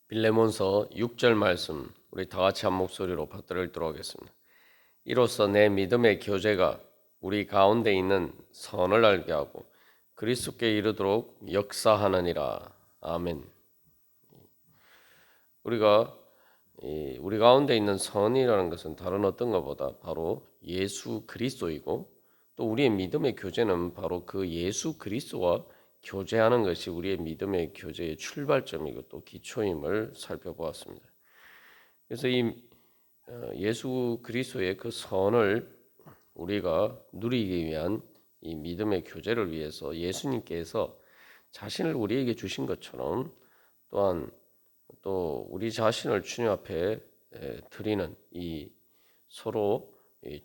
빌레몬서 6절 말씀 우리 다 같이 한 목소리로 받들도록 하겠습니다. 이로써 내 믿음의 교제가 우리 가운데 있는 선을 알게 하고 그리스도께 이르도록 역사하느니라. 아멘. 우리 가운데 있는 선이라는 것은 다른 어떤 것보다 바로 예수 그리스도이고, 또 우리의 믿음의 교제는 바로 그 예수 그리스도와 교제하는 것이 우리의 믿음의 교제의 출발점이고 또 기초임을 살펴보았습니다. 그래서 예수 그리스도의 그 선을 우리가 누리기 위한 이 믿음의 교제를 위해서 예수님께서 자신을 우리에게 주신 것처럼 또한 또 우리 자신을 주님 앞에 드리는 이 서로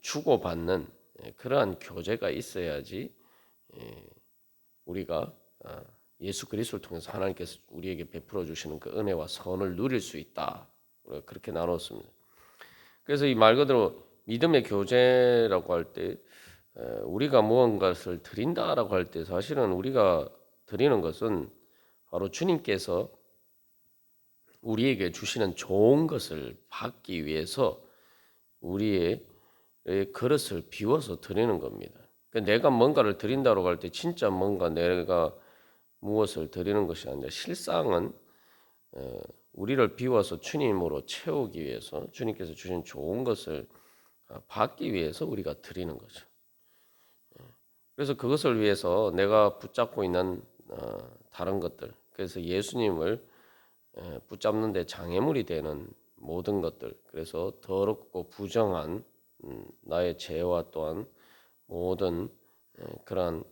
주고받는 그러한 교제가 있어야지 우리가 예수 그리스도를 통해서 하나님께서 우리에게 베풀어 주시는 그 은혜와 선을 누릴 수 있다. 우리가 그렇게 나눴습니다. 그래서 이 말 그대로 믿음의 교제라고 할 때 우리가 무언가를 드린다라고 할 때 사실은 우리가 드리는 것은 바로 주님께서 우리에게 주시는 좋은 것을 받기 위해서 우리의 그릇을 비워서 드리는 겁니다. 그러니까 내가 뭔가를 드린다고 할 때 진짜 뭔가 내가 무엇을 드리는 것이 아니라 실상은 우리를 비워서 주님으로 채우기 위해서 주님께서 주신 좋은 것을 받기 위해서 우리가 드리는 거죠. 그래서 그것을 위해서 내가 붙잡고 있는 다른 것들, 그래서 예수님을 붙잡는 데 장애물이 되는 모든 것들, 그래서 더럽고 부정한 나의 죄와 또한 모든 그러한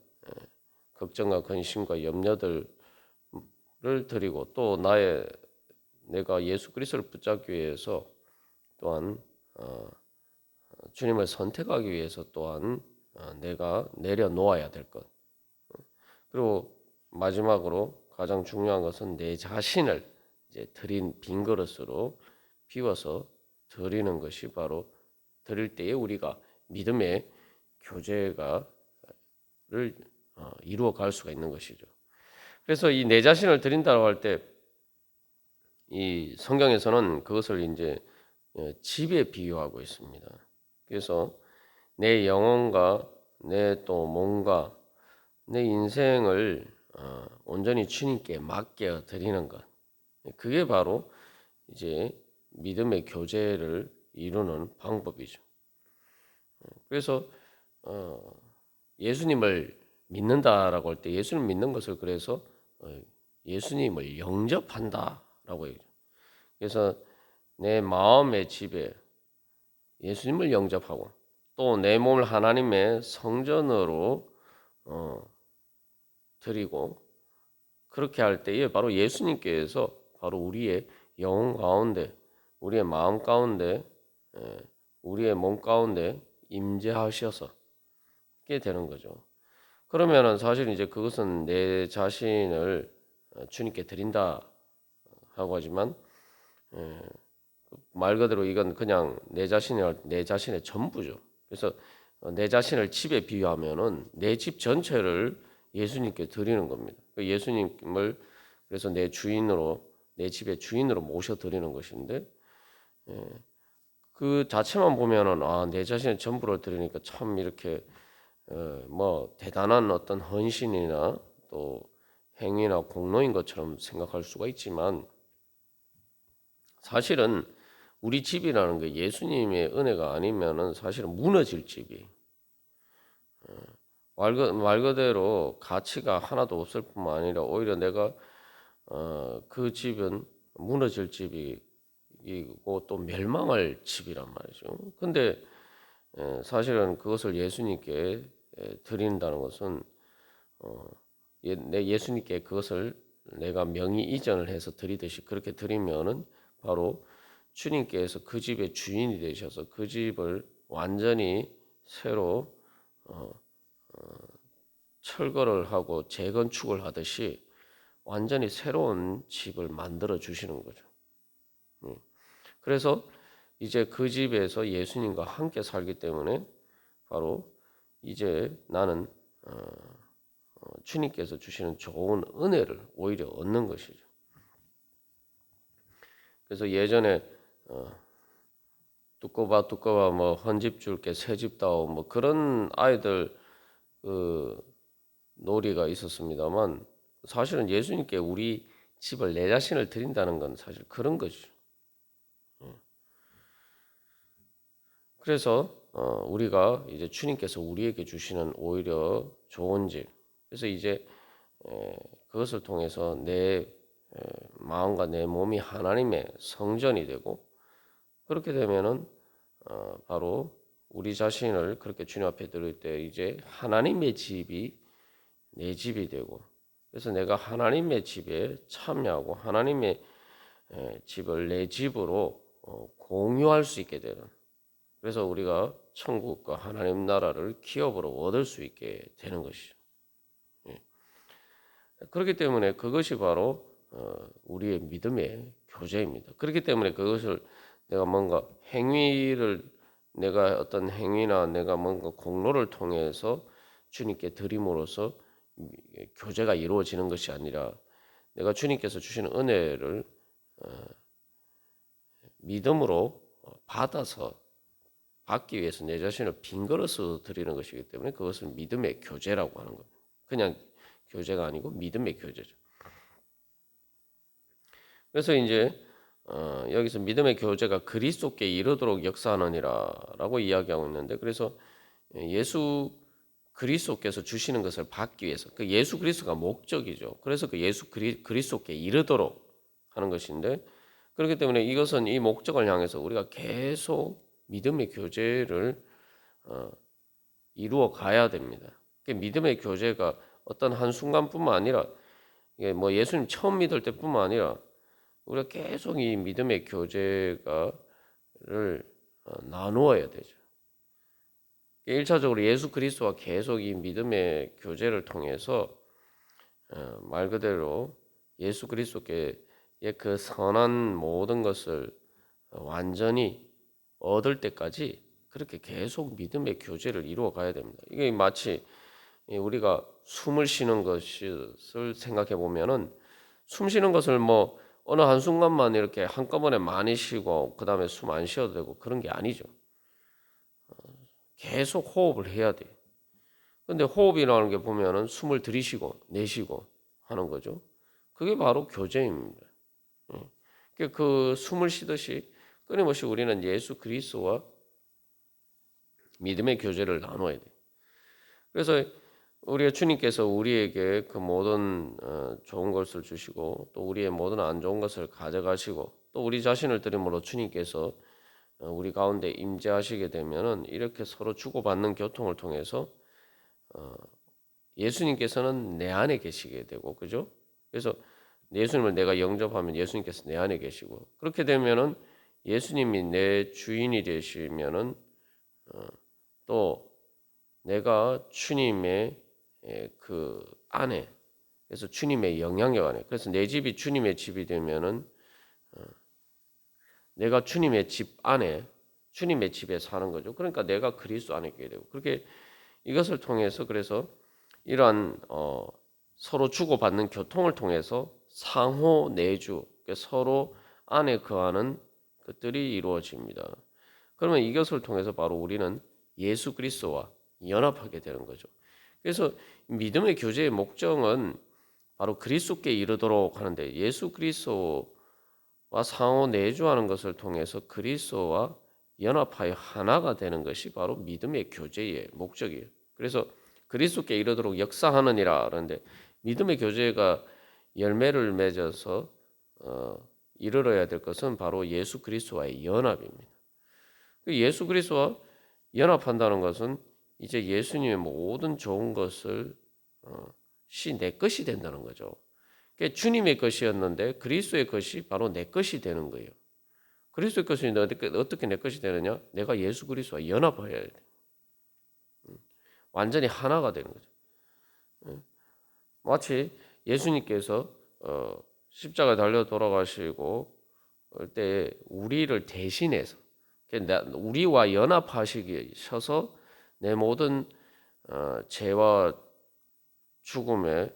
걱정과 근심과 염려들을 드리고, 또 내가 예수 그리스도를 붙잡기 위해서 또한 주님을 선택하기 위해서 또한 내가 내려놓아야 될 것. 그리고 마지막으로 가장 중요한 것은 내 자신을 이제 드린 빈 그릇으로 비워서 드리는 것이 바로 드릴 때에 우리가 믿음의 교제가를 이루어 갈 수가 있는 것이죠. 그래서 이 내 자신을 드린다고 할 때 이 성경에서는 그것을 이제 집에 비유하고 있습니다. 그래서 내 영혼과 내 또 몸과 내 인생을 온전히 주님께 맡겨 드리는 것. 그게 바로 이제 믿음의 교제를 이루는 방법이죠. 그래서 예수님을 믿는다라고 할 때 예수님 믿는 것을 그래서 예수님을 영접한다라고 얘기죠. 그래서 내 마음의 집에 예수님을 영접하고 또 내 몸을 하나님의 성전으로 드리고, 그렇게 할 때에 바로 예수님께서 바로 우리의 영혼 가운데, 우리의 마음 가운데, 우리의 몸 가운데 임재하셔서 게 되는 거죠. 그러면은 사실 이제 그것은 내 자신을 주님께 드린다 하고 하지만 말 그대로 이건 그냥 내 자신의 전부죠. 그래서 내 자신을 집에 비유하면은 내 집 전체를 예수님께 드리는 겁니다. 예수님을 그래서 내 집의 주인으로 모셔 드리는 것인데, 그 자체만 보면은 내 자신의 전부를 드리니까 참 이렇게 뭐 대단한 어떤 헌신이나 또 행위나 공로인 것처럼 생각할 수가 있지만, 사실은 우리 집이라는 게 예수님의 은혜가 아니면은 사실은 무너질 집이, 말 그대로 가치가 하나도 없을 뿐만 아니라 오히려 내가 그 집은 무너질 집이고 또 멸망할 집이란 말이죠. 근데 사실은 그것을 예수님께 드린다는 것은 내 예수님께 그것을 내가 명의 이전을 해서 드리듯이 그렇게 드리면은 바로 주님께서 그 집의 주인이 되셔서 그 집을 완전히 새로 철거를 하고 재건축을 하듯이 완전히 새로운 집을 만들어 주시는 거죠. 그래서 이제 그 집에서 예수님과 함께 살기 때문에 바로 이제 나는 주님께서 주시는 좋은 은혜를 오히려 얻는 것이죠. 그래서 예전에 두꺼봐 뭐 헌집 줄게 새집 다오 뭐 그런 아이들 그 놀이가 있었습니다만 사실은 예수님께 우리 집을 내 자신을 드린다는 건 사실 그런 거죠. 그래서 우리가 이제 주님께서 우리에게 주시는 오히려 좋은 집. 그래서 이제 그것을 통해서 내 마음과 내 몸이 하나님의 성전이 되고 그렇게 되면은 바로 우리 자신을 그렇게 주님 앞에 드릴 때 이제 하나님의 집이 내 집이 되고 그래서 내가 하나님의 집에 참여하고 하나님의 집을 내 집으로 공유할 수 있게 되는 그래서 우리가 천국과 하나님 나라를 기업으로 얻을 수 있게 되는 것이죠. 예. 그렇기 때문에 그것이 바로 우리의 믿음의 교제입니다. 그렇기 때문에 그것을 내가 뭔가 행위를 내가 어떤 행위나 내가 뭔가 공로를 통해서 주님께 드림으로써 교제가 이루어지는 것이 아니라 내가 주님께서 주시는 은혜를 믿음으로 받아서 받기 위해서 내 자신을 빈 그릇으로 드리는 것이기 때문에 그것을 믿음의 교제라고 하는 겁니다. 그냥 교제가 아니고 믿음의 교제죠. 그래서 이제 여기서 믿음의 교제가 그리스도께 이르도록 역사하느니라라고 이야기하고 있는데 그래서 예수 그리스도께서 주시는 것을 받기 위해서 그 예수 그리스도가 목적이죠. 그래서 그 예수 그리스도께 이르도록 하는 것인데 그렇기 때문에 이것은 이 목적을 향해서 우리가 계속 믿음의 교제를 이루어 가야 됩니다. 믿음의 교제가 어떤 한 순간뿐만 아니라 이게 뭐 예수님 처음 믿을 때뿐만 아니라 우리가 계속 이 믿음의 교제가를 나누어야 되죠. 1차적으로 예수 그리스도와 계속 이 믿음의 교제를 통해서 말 그대로 예수 그리스도께 그 선한 모든 것을 완전히 얻을 때까지 그렇게 계속 믿음의 교제를 이루어 가야 됩니다. 이게 마치 우리가 숨을 쉬는 것을 생각해 보면은 숨 쉬는 것을 뭐 어느 한순간만 이렇게 한꺼번에 많이 쉬고 그다음에 숨 안 쉬어도 되고 그런 게 아니죠. 계속 호흡을 해야 돼. 근데 호흡이라는 게 보면은 숨을 들이쉬고 내쉬고 하는 거죠. 그게 바로 교제입니다. 그 숨을 쉬듯이 끊임없이 우리는 예수 그리스도와 믿음의 교제를 나눠야 돼. 그래서 우리가 주님께서 우리에게 그 모든 좋은 것을 주시고 또 우리의 모든 안 좋은 것을 가져가시고 또 우리 자신을 드림으로 주님께서 우리 가운데 임재하시게 되면은 이렇게 서로 주고받는 교통을 통해서 예수님께서는 내 안에 계시게 되고 그죠? 그래서 예수님을 내가 영접하면 예수님께서 내 안에 계시고 그렇게 되면은 예수님이 내 주인이 되시면은 또 내가 주님의 그 안에 그래서 주님의 영향력 안에 그래서 내 집이 주님의 집이 되면은 내가 주님의 집 안에 주님의 집에 사는 거죠. 그러니까 내가 그리스도 안에 있게 되고 그렇게 이것을 통해서 그래서 이러한 서로 주고받는 교통을 통해서 상호 내주 서로 안에 거하는 것들이 이루어집니다. 그러면 이것을 통해서 바로 우리는 예수 그리스도와 연합하게 되는 거죠. 그래서 믿음의 교제의 목적은 바로 그리스도께 이르도록 하는데 예수 그리스도와 상호 내주하는 것을 통해서 그리스도와 연합하여 하나가 되는 것이 바로 믿음의 교제의 목적이에요. 그래서 그리스도께 이르도록 역사하느니라 그러는데 믿음의 교제가 열매를 맺어서 이르러야 될 것은 바로 예수 그리스도와의 연합입니다. 예수 그리스도와 연합한다는 것은 이제 예수님의 모든 좋은 것을 내 것이 된다는 거죠. 그러니까 주님의 것이었는데 그리스도의 것이 바로 내 것이 되는 거예요. 그리스도의 것이 어떻게 내 것이 되느냐? 내가 예수 그리스도와 연합해야 돼. 완전히 하나가 되는 거죠. 마치 예수님께서 십자가에 달려 돌아가시고 때 우리를 대신해서 우리와 연합하시셔서 내 모든 죄와 죽음을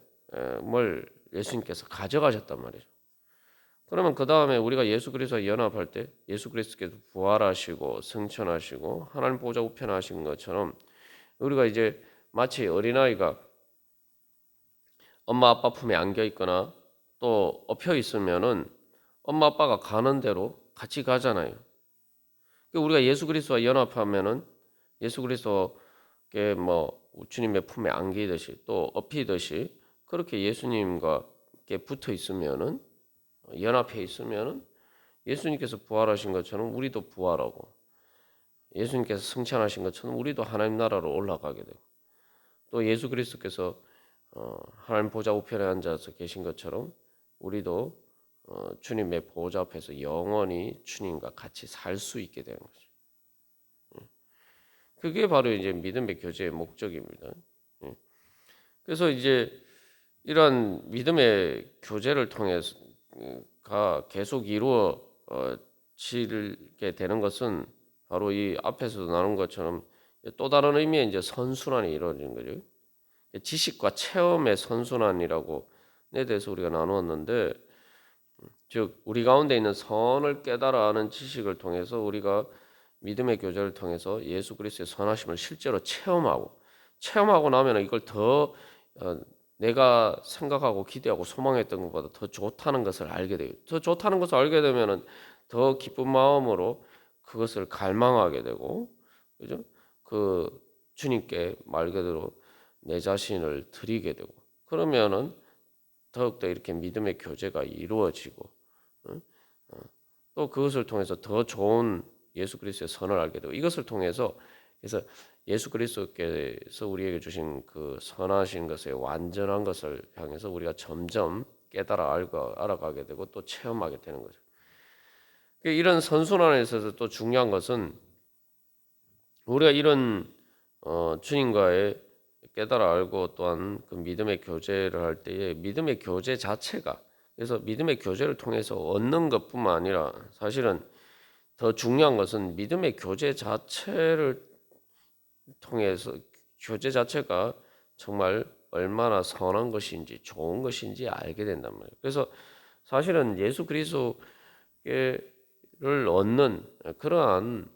예수님께서 가져가셨단 말이죠. 그러면 그 다음에 우리가 예수 그리스도와 연합할 때 예수 그리스도께서 부활하시고 승천하시고 하나님 보좌 우편에 하신 것처럼 우리가 이제 마치 어린아이가 엄마 아빠 품에 안겨 있거나 또 엎혀 있으면은 엄마 아빠가 가는 대로 같이 가잖아요. 우리가 예수 그리스도와 연합하면은 예수 그리스도께 뭐 주님의 품에 안기듯이 또 엎이듯이 그렇게 예수님과 붙어 있으면은 연합해 있으면은 예수님께서 부활하신 것처럼 우리도 부활하고 예수님께서 승천하신 것처럼 우리도 하나님 나라로 올라가게 되고 또 예수 그리스도께서 하나님 보좌 우편에 앉아서 계신 것처럼 우리도 주님의 보좌 앞에서 영원히 주님과 같이 살 수 있게 되는 거죠. 그게 바로 이제 믿음의 교제의 목적입니다. 그래서 이제 이러한 믿음의 교제를 통해서가 계속 이루어지게 되는 것은 바로 이 앞에서도 나눈 것처럼 또 다른 의미의 이제 선순환이 이루어지는 거죠. 지식과 체험의 선순환이라고 에 대해서 우리가 나누었는데, 즉 우리 가운데 있는 선을 깨달아 아는 지식을 통해서 우리가 믿음의 교제를 통해서 예수 그리스도의 선하심을 실제로 체험하고 나면 이걸 더 내가 생각하고 기대하고 소망했던 것보다 더 좋다는 것을 알게 돼요. 더 좋다는 것을 알게 되면은 더 기쁜 마음으로 그것을 갈망하게 되고, 그죠? 그 주님께 말 그대로 내 자신을 드리게 되고, 그러면은 더욱더 이렇게 믿음의 교제가 이루어지고, 또 그것을 통해서 더 좋은 예수 그리스도의 선을 알게 되고, 이것을 통해서 그래서 예수 그리스도께서 우리에게 주신 그 선하신 것의 완전한 것을 향해서 우리가 점점 깨달아 알고 알아가게 되고 또 체험하게 되는 거죠. 이런 선순환에 있어서 또 중요한 것은 우리가 이런 주님과의 깨달아 알고 또한 그 믿음의 교제를 할 때에 믿음의 교제 자체가 그래서 믿음의 교제를 통해서 얻는 것뿐만 아니라 사실은 더 중요한 것은 믿음의 교제 자체를 통해서 교제 자체가 정말 얼마나 선한 것인지 좋은 것인지 알게 된단 말이에요. 그래서 사실은 예수 그리스도를 얻는 그러한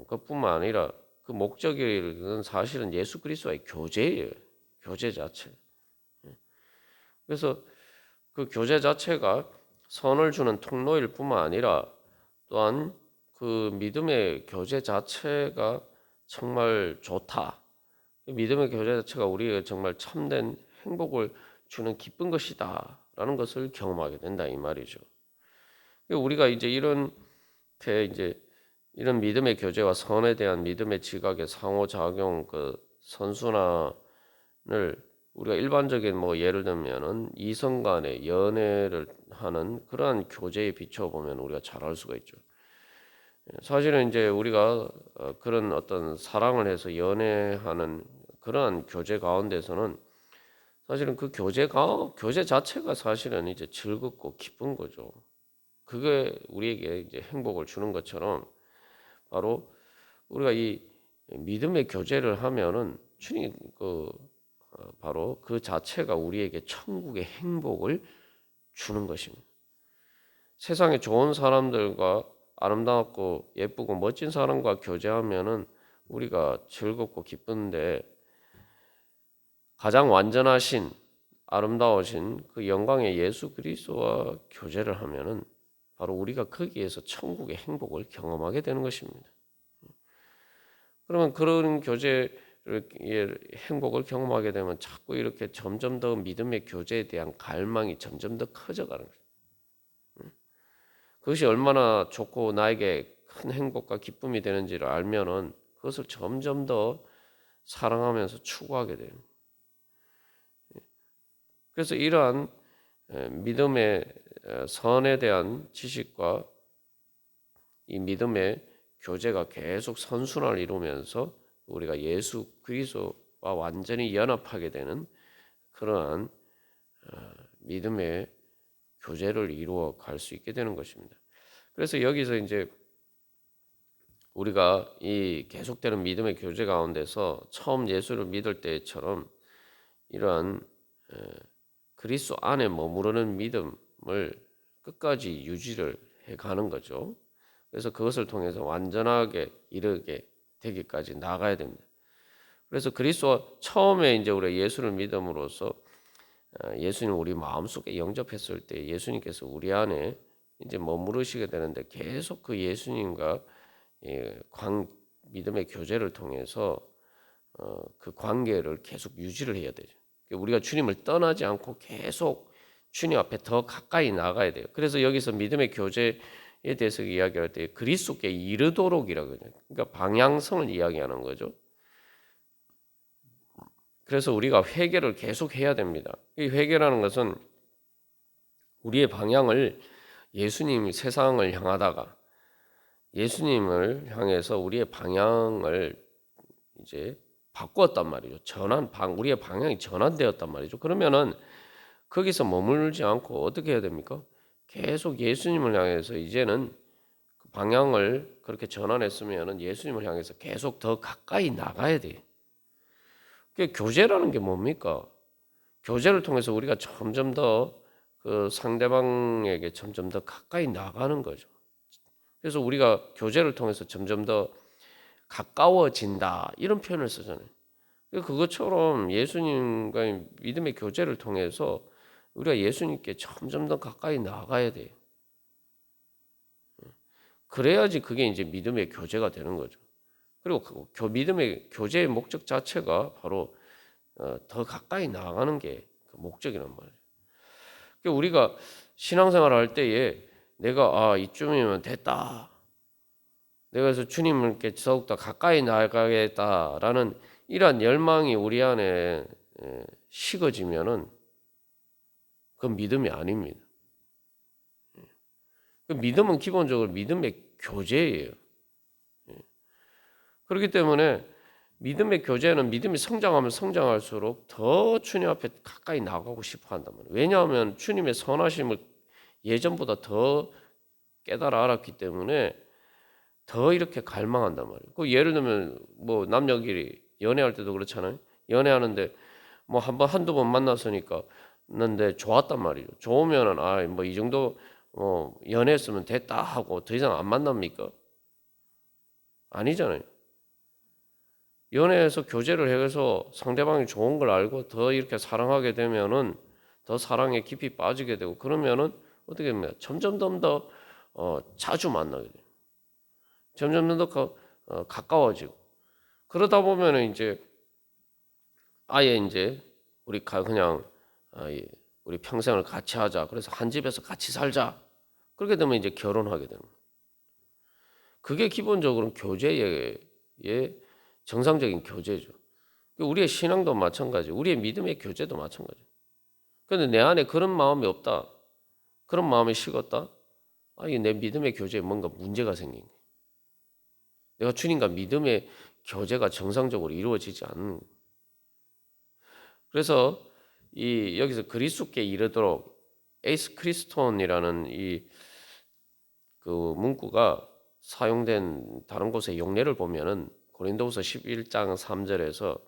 것뿐만 아니라 그 목적은 사실은 예수 그리스도와의 교제예요. 교제 자체. 그래서 그 교제 자체가 선을 주는 통로일 뿐만 아니라 또한 그 믿음의 교제 자체가 정말 좋다. 믿음의 교제 자체가 우리에게 정말 참된 행복을 주는 기쁜 것이다라는 것을 경험하게 된다 이 말이죠. 우리가 이제 이런 믿음의 교제와 선에 대한 믿음의 지각의 상호작용 그 선순환을 우리가 일반적인 뭐 예를 들면은 이성 간의 연애를 하는 그러한 교제에 비춰 보면 우리가 잘 알 수가 있죠. 사실은 이제 우리가 그런 어떤 사랑을 해서 연애하는 그러한 교제 가운데서는 사실은 그 교제 자체가 사실은 이제 즐겁고 기쁜 거죠. 그게 우리에게 이제 행복을 주는 것처럼 바로 우리가 이 믿음의 교제를 하면은 주님 바로 그 자체가 우리에게 천국의 행복을 주는 것입니다. 세상에 좋은 사람들과 아름답고 예쁘고 멋진 사람과 교제하면은 우리가 즐겁고 기쁜데 가장 완전하신 아름다우신 그 영광의 예수 그리스도와 교제를 하면은 바로 우리가 거기에서 천국의 행복을 경험하게 되는 것입니다. 그러면 그런 교제를 행복을 경험하게 되면 자꾸 이렇게 점점 더 믿음의 교제에 대한 갈망이 점점 더 커져가는 거예요. 그것이 얼마나 좋고 나에게 큰 행복과 기쁨이 되는지를 알면은 그것을 점점 더 사랑하면서 추구하게 돼요. 그래서 이러한 믿음의 선에 대한 지식과 이 믿음의 교제가 계속 선순환을 이루면서 우리가 예수 그리스도와 완전히 연합하게 되는 그러한 믿음의 교제를 이루어 갈 수 있게 되는 것입니다. 그래서 여기서 이제 우리가 이 계속되는 믿음의 교제 가운데서 처음 예수를 믿을 때처럼 이러한 그리스도 안에 머무르는 믿음을 끝까지 유지를 해가는 거죠. 그래서 그것을 통해서 완전하게 이르게 되기까지 나가야 됩니다. 그래서 그리스도 처음에 이제 우리 예수를 믿음으로써 예수님 우리 마음속에 영접했을 때 예수님께서 우리 안에 이제 머무르시게 되는데 계속 그 예수님과 믿음의 교제를 통해서 그 관계를 계속 유지를 해야 되죠. 우리가 주님을 떠나지 않고 계속 주님 앞에 더 가까이 나가야 돼요. 그래서 여기서 믿음의 교제에 대해서 이야기할 때 그리스도께 이르도록이라고 해요. 그러니까 방향성을 이야기하는 거죠. 그래서 우리가 회개를 계속 해야 됩니다. 이 회개라는 것은 우리의 방향을 예수님이 세상을 향하다가 예수님을 향해서 우리의 방향을 이제 바꾸었단 말이죠. 우리의 방향이 전환되었단 말이죠. 그러면은 거기서 머물지 않고 어떻게 해야 됩니까? 계속 예수님을 향해서 이제는 그 방향을 그렇게 전환했으면은 예수님을 향해서 계속 더 가까이 나가야 돼요. 그 교제라는 게 뭡니까? 교제를 통해서 우리가 점점 더 그 상대방에게 점점 더 가까이 나가는 거죠. 그래서 우리가 교제를 통해서 점점 더 가까워진다 이런 표현을 쓰잖아요. 그것처럼 예수님과의 믿음의 교제를 통해서 우리가 예수님께 점점 더 가까이 나가야 돼요. 그래야지 그게 이제 믿음의 교제가 되는 거죠. 그리고 믿음의 교제의 목적 자체가 바로 더 가까이 나가는 게 그 목적이란 말이에요. 그러니까 우리가 신앙생활을 할 때에 내가 이쯤이면 됐다. 내가 그래서 주님께 더욱더 가까이 나가겠다라는 이러한 열망이 우리 안에 식어지면은 그건 믿음이 아닙니다. 그 믿음은 기본적으로 믿음의 교제예요. 그렇기 때문에 믿음의 교제는 믿음이 성장하면 성장할수록 더 주님 앞에 가까이 나가고 싶어 한단 말이에요. 왜냐하면 주님의 선하심을 예전보다 더 깨달아 알았기 때문에 더 이렇게 갈망한단 말이에요. 그 예를 들면 뭐 남녀끼리 연애할 때도 그렇잖아요. 연애하는데 뭐 한두 번 만났으니까 는데 좋았단 말이죠. 좋으면은 뭐 이 정도 연애했으면 됐다 하고 더 이상 안 만납니까? 아니잖아요. 연애에서 교제를 해서 상대방이 좋은 걸 알고 더 이렇게 사랑하게 되면은 더 사랑에 깊이 빠지게 되고 그러면은 어떻게 됩니까? 점점 더 자주 만나게 돼요. 점점 더 가까워지고 그러다 보면은 이제 아예 이제 그냥 우리 평생을 같이 하자. 그래서 한 집에서 같이 살자. 그렇게 되면 이제 결혼하게 되는 거예요. 그게 기본적으로 교제의 정상적인 교제죠. 우리의 신앙도 마찬가지, 우리의 믿음의 교제도 마찬가지. 그런데 내 안에 그런 마음이 없다, 그런 마음이 식었다. 내 믿음의 교제에 뭔가 문제가 생긴 거예요. 내가 주님과 믿음의 교제가 정상적으로 이루어지지 않는 거예요. 그래서 여기서 그리스도께 이르도록 에이스 크리스톤이라는 그 문구가 사용된 다른 곳의 용례를 보면은 고린도후서 11장 3절에서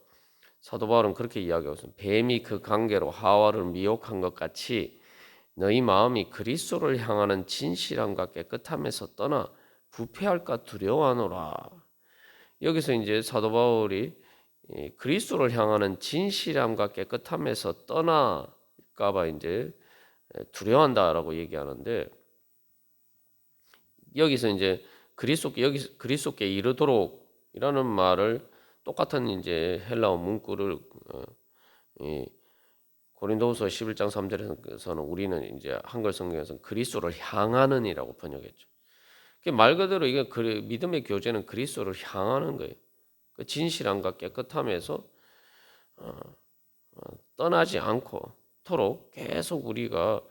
사도 바울은 그렇게 이야기하고 있습니다. 뱀이 그 관계로 하와를 미혹한 것 같이 너희 마음이 그리스도를 향하는 진실함과 깨끗함에서 떠나 부패할까 두려워하노라. 여기서 이제 사도 바울이 그리스도를 향하는 진실함과 깨끗함에서 떠나까봐 이제 두려워한다라고 얘기하는데 여기서 이제 그리스도께 이르도록이라는 말을 똑같은 이제 헬라어 문구를 고린도후서 11장 3절에서는 우리는 이제 한글 성경에서는 그리스도를 향하는이라고 번역했죠. 말 그대로 이게 믿음의 교제는 그리스도를 향하는 거예요. 그 진실함과 깨끗함에서 떠나지 않고토록 계속 우리가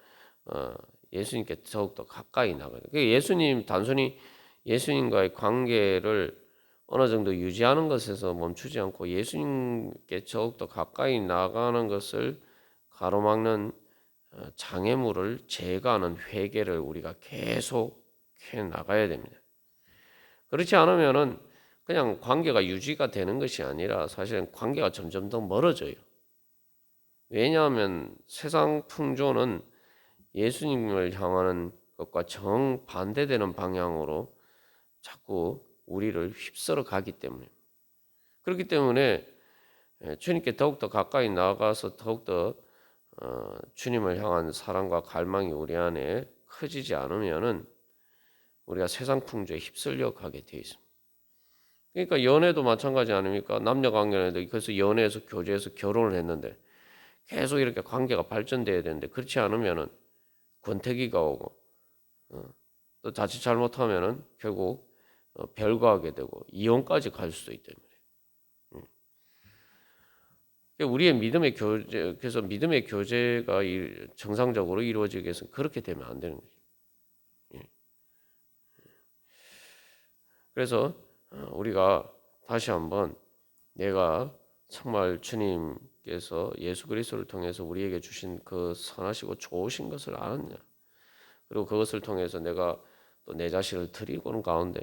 예수님께 더욱더 가까이 나가요. 예수님 단순히 예수님과의 관계를 어느 정도 유지하는 것에서 멈추지 않고 예수님께 더욱더 가까이 나가는 것을 가로막는 장애물을 제거하는 회개를 우리가 계속 해 나가야 됩니다. 그렇지 않으면은 그냥 관계가 유지가 되는 것이 아니라 사실은 관계가 점점 더 멀어져요. 왜냐하면 세상 풍조는 예수님을 향하는 것과 정반대되는 방향으로 자꾸 우리를 휩쓸어 가기 때문에, 그렇기 때문에 주님께 더욱더 가까이 나아가서 더욱더 주님을 향한 사랑과 갈망이 우리 안에 커지지 않으면은 우리가 세상 풍조에 휩쓸려 가게 돼 있습니다. 그러니까 연애도 마찬가지 아닙니까? 남녀 관계에도 그래서 연애에서 교제해서 결혼을 했는데 계속 이렇게 관계가 발전돼야 되는데 그렇지 않으면은 권태기가 오고 또 자칫 잘못하면은 결국 별거하게 되고 이혼까지 갈 수도 있단 말이에요. 우리의 믿음의 교제, 그래서 믿음의 교제가 정상적으로 이루어지기 위해서는 그렇게 되면 안 되는 거죠. 그래서 우리가 다시 한번 내가 정말 주님께서 예수 그리스도를 통해서 우리에게 주신 그 선하시고 좋으신 것을 아느냐, 그리고 그것을 통해서 내가 또 내 자신을 드리고는 가운데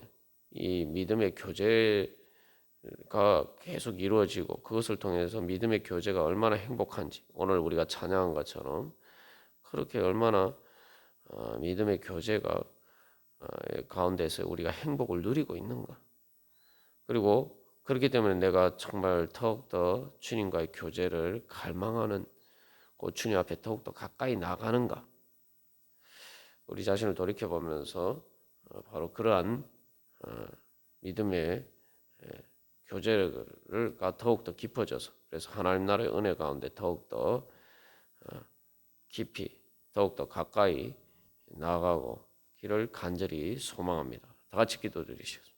이 믿음의 교제가 계속 이루어지고 그것을 통해서 믿음의 교제가 얼마나 행복한지, 오늘 우리가 찬양한 것처럼 그렇게 얼마나 믿음의 교제가 가운데서 우리가 행복을 누리고 있는가, 그리고 그렇기 때문에 내가 정말 더욱더 주님과의 교제를 갈망하는, 그 주님 앞에 더욱더 가까이 나가는가, 우리 자신을 돌이켜보면서 바로 그러한 믿음의 교제가 더욱더 깊어져서, 그래서 하나님 나라의 은혜 가운데 더욱더 깊이 더욱더 가까이 나아가고 길을 간절히 소망합니다. 다 같이 기도드리시겠습니다.